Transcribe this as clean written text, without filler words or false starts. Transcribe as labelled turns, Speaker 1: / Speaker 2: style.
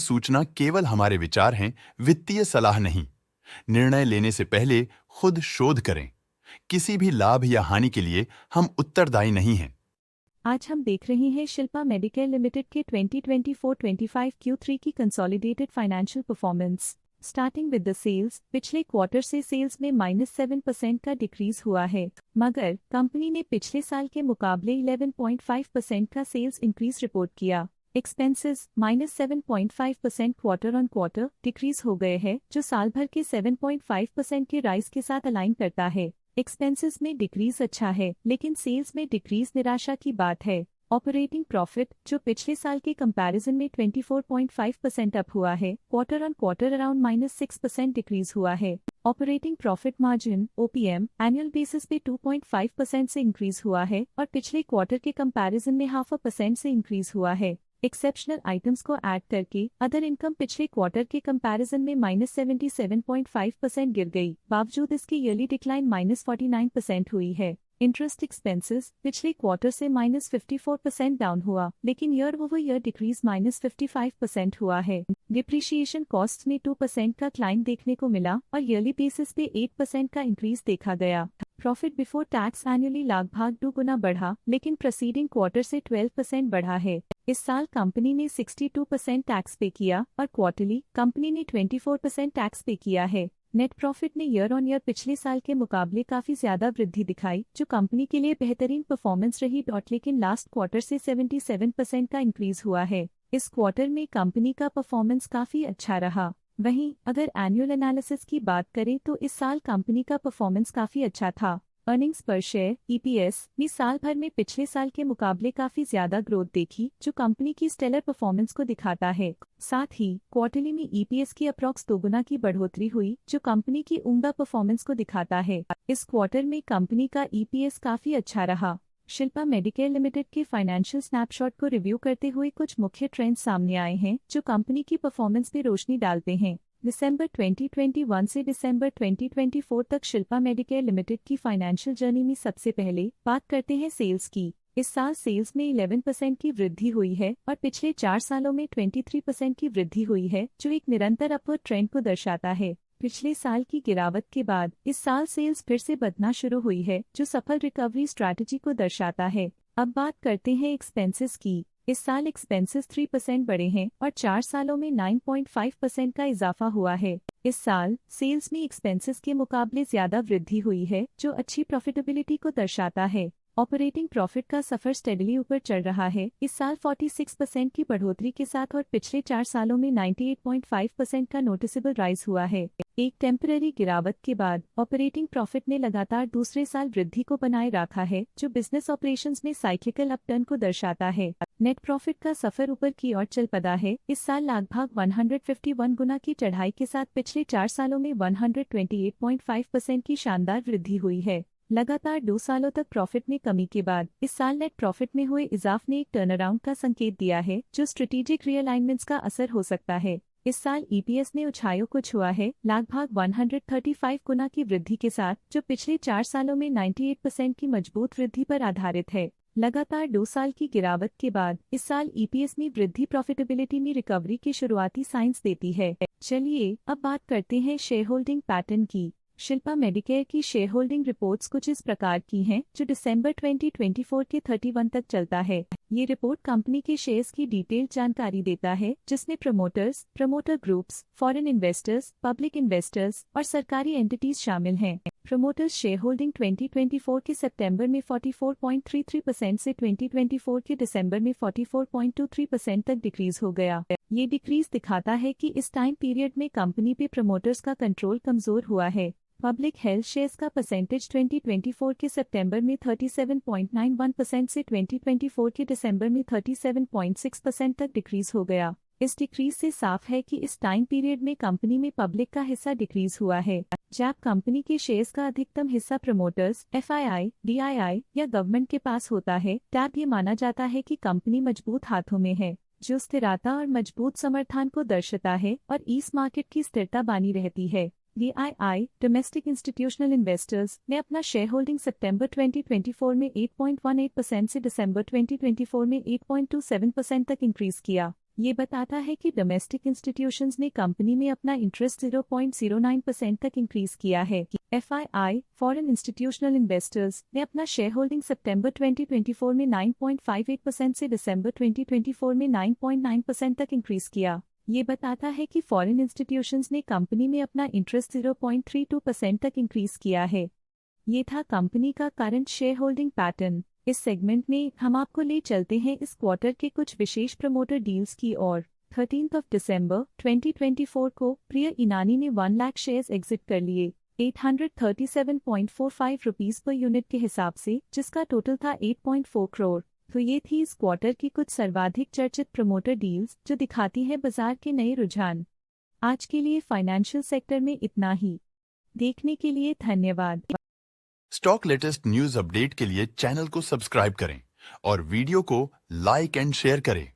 Speaker 1: सूचना केवल हमारे विचार हैं, वित्तीय सलाह नहीं। निर्णय लेने से पहले खुद शोध करें। किसी भी लाभ या हानि के लिए हम उत्तरदायी नहीं हैं।
Speaker 2: आज हम देख रहे हैं शिल्पा मेडिकेयर लिमिटेड के 2024-25 Q3 की consolidated financial performance. Starting with the sales, पिछले क्वार्टर से सेल्स में -7% का डिक्रीज हुआ है, मगर कंपनी ने पिछले साल के मुकाबले 11.5% का सेल्स इंक्रीज रिपोर्ट किया। Expenses -7.5% quarter on quarter decrease हो गए हैं, जो साल भर के 7.5% के राइज के साथ अलाइन करता है। एक्सपेंसेस में डिक्रीज अच्छा है, लेकिन सेल्स में डिक्रीज निराशा की बात है। ऑपरेटिंग प्रॉफिट, जो पिछले साल के कंपैरिजन में 24.5% अप हुआ है, quarter on quarter around -6% decrease हुआ है। Operating profit margin OPM annual basis पे 2.5% से इंक्रीज हुआ है और पिछले क्वार्टर के कंपैरिजन में 0.5% से इंक्रीज हुआ है। एक्सेप्शनल आइटम्स को ऐड करके अदर इनकम पिछले क्वार्टर के कंपैरिजन में -77.5% गिर गई, बावजूद इसकी ईयरली डिक्लाइन -49% हुई है। इंटरेस्ट एक्सपेंसेस पिछले क्वार्टर से -54% डाउन हुआ, लेकिन ईयर ओवर ईयर डिक्रीज -55% हुआ है। डिप्रिशिएशन कॉस्ट में 2% का क्लाइम देखने को मिला और ईयरली बेसिस पे 8% का इंक्रीज देखा गया। प्रॉफिट बिफोर टैक्स एनुअली लगभग 2 गुना बढ़ा, लेकिन प्रीसीडिंग क्वार्टर से 12% बढ़ा है। इस साल कंपनी ने 62% टैक्स पे किया और क्वार्टरली कंपनी ने 24% टैक्स पे किया है। नेट प्रॉफिट ने ईयर ऑन ईयर पिछले साल के मुकाबले काफी ज्यादा वृद्धि दिखाई, जो कंपनी के लिए बेहतरीन परफॉर्मेंस रही, लेकिन लास्ट क्वार्टर से 77% का इंक्रीज हुआ है। इस क्वार्टर में कंपनी का परफॉर्मेंस काफी अच्छा रहा। वहीं अगर एनुअल एनालिसिस की बात करें तो इस साल कंपनी का परफॉर्मेंस काफी अच्छा था। अर्निंग्स पर शेयर EPS में साल भर में पिछले साल के मुकाबले काफी ज्यादा ग्रोथ देखी, जो कंपनी की स्टेलर परफॉर्मेंस को दिखाता है। साथ ही क्वार्टरली में EPS की अप्रॉक्स 2 गुना की बढ़ोतरी हुई, जो कंपनी की उम्दा परफॉर्मेंस को दिखाता है। इस क्वार्टर में कंपनी का EPS काफी अच्छा रहा। शिल्पा मेडिकेयर लिमिटेड के फाइनेंशियल स्नैपशॉट को रिव्यू करते हुए कुछ मुख्य ट्रेंड्स सामने आए हैं, जो कंपनी की परफॉर्मेंस पे रोशनी डालते हैं। दिसंबर 2021 से दिसंबर 2024 तक शिल्पा मेडिकेयर लिमिटेड की फाइनेंशियल जर्नी में सबसे पहले बात करते हैं सेल्स की। इस साल सेल्स में 11% की वृद्धि हुई है और पिछले 4 सालों में 23% की वृद्धि हुई है, जो एक निरंतर अपवर्ड ट्रेंड को दर्शाता है। पिछले साल की गिरावट के बाद इस साल सेल्स फिर से बढ़ना शुरू हुई है, जो सफल रिकवरी स्ट्रैटेजी को दर्शाता है। अब बात करते हैं एक्सपेंसेस की। इस साल एक्सपेंसेस 3% बढ़े हैं और 4 सालों में 9.5% का इजाफा हुआ है। इस साल सेल्स में एक्सपेंसेस के मुकाबले ज्यादा वृद्धि हुई है, जो अच्छी प्रॉफिटेबिलिटी को दर्शाता है। ऑपरेटिंग प्रॉफिट का सफर स्टेडली ऊपर चढ़ रहा है, इस साल 46% की बढ़ोतरी के साथ और पिछले 4 सालों में 98.5% का नोटिसेबल राइज हुआ है। एक टेम्पररी गिरावट के बाद ऑपरेटिंग प्रॉफिट ने लगातार दूसरे साल वृद्धि को बनाए रखा है, जो बिजनेस ऑपरेशंस में साइक्लिकल अपटर्न को दर्शाता है। नेट प्रॉफिट का सफर ऊपर की ओर चल पड़ा है, इस साल लगभग 151 गुना की चढ़ाई के साथ पिछले 4 सालों में 128.5% की शानदार वृद्धि हुई है। लगातार 2 सालों तक प्रॉफिट में कमी के बाद इस साल नेट प्रॉफिट में हुए इजाफ ने एक टर्नअराउंड का संकेत दिया है, जो स्ट्रेटेजिक रीअलाइनमेंट्स का असर हो सकता है। इस साल EPS ने ऊंचाइयों को छुआ है, लगभग 135 गुना की वृद्धि के साथ, जो पिछले 4 सालों में 98% की मजबूत वृद्धि पर आधारित है। लगातार 2 साल की गिरावट के बाद इस साल EPS में वृद्धि प्रॉफिटेबिलिटी में रिकवरी के शुरुआती साइंस देती है। चलिए अब बात करते हैं शेयर होल्डिंग पैटर्न की। शिल्पा मेडिकेयर की शेयर होल्डिंग रिपोर्ट्स कुछ इस प्रकार की हैं, जो दिसंबर 2024 के 31 तक चलता है। ये रिपोर्ट कंपनी के शेयर्स की डिटेल्ड जानकारी देता है, जिसमें promoters, promoter groups, foreign investors, public investors और सरकारी एंटिटीज शामिल हैं। प्रमोटर्स शेयर होल्डिंग 2024 के सितंबर में 44.33% से 2024 के दिसंबर में 44.23% तक डिक्रीज हो गया। ये डिक्रीज दिखाता है कि इस टाइम पीरियड में कंपनी पे प्रमोटर्स का कंट्रोल कमजोर हुआ है। पब्लिक हेल्थ शेयर्स का परसेंटेज 2024 के सितंबर में 37.91% से 2024 के दिसंबर में 37.6% तक डिक्रीज हो गया। इस डिक्रीज से साफ है कि इस टाइम पीरियड में कंपनी में पब्लिक का हिस्सा डिक्रीज हुआ है। जब कंपनी के शेयर्स का अधिकतम हिस्सा प्रमोटर्स, FII, DII या गवर्नमेंट के पास होता है, तब ये माना जाता है कि कंपनी मजबूत हाथों में है, जो स्थिरता और मजबूत समर्थन को दर्शाता है और इस मार्केट की स्थिरता बनी रहती है। DII डोमेस्टिक इंस्टीट्यूशनल इन्वेस्टर्स ने अपना शेयर होल्डिंग सितंबर 2024 में 8.18% से दिसंबर 2024 में 8.27% तक इंक्रीज किया। ये बताता है कि डोमेस्टिक इंस्टीट्यूशंस ने कंपनी में अपना इंटरेस्ट 0.09% तक इंक्रीज किया है। FII फॉरेन इंस्टीट्यूशनल इन्वेस्टर्स ने अपना शेयर होल्डिंग सितंबर 2024 में 9.58% से दिसंबर 2024 में 9.9% तक इंक्रीज किया। ये बताता है कि फॉरेन इंस्टीट्यूशंस ने कंपनी में अपना इंटरेस्ट 0.32% तक इंक्रीज किया है। ये था कंपनी का करंट शेयर होल्डिंग पैटर्न। इस सेगमेंट में हम आपको ले चलते हैं इस क्वार्टर के कुछ विशेष प्रमोटर डील्स की ओर। 13 दिसंबर 2024 को प्रिय इनानी ने 1 लाख शेयर्स एग्जिट कर लिए 837.45 रुपीस पर यूनिट के हिसाब से, जिसका टोटल था 8.4 करोड़। तो ये थी इस क्वार्टर की कुछ सर्वाधिक चर्चित प्रमोटर डील्स जो दिखाती है बाजार के नए रुझान। आज के लिए फाइनेंशियल सेक्टर में इतना ही। देखने के लिए धन्यवाद।
Speaker 1: स्टॉक लेटेस्ट न्यूज अपडेट के लिए चैनल को सब्सक्राइब करें और वीडियो को लाइक एंड शेयर करें।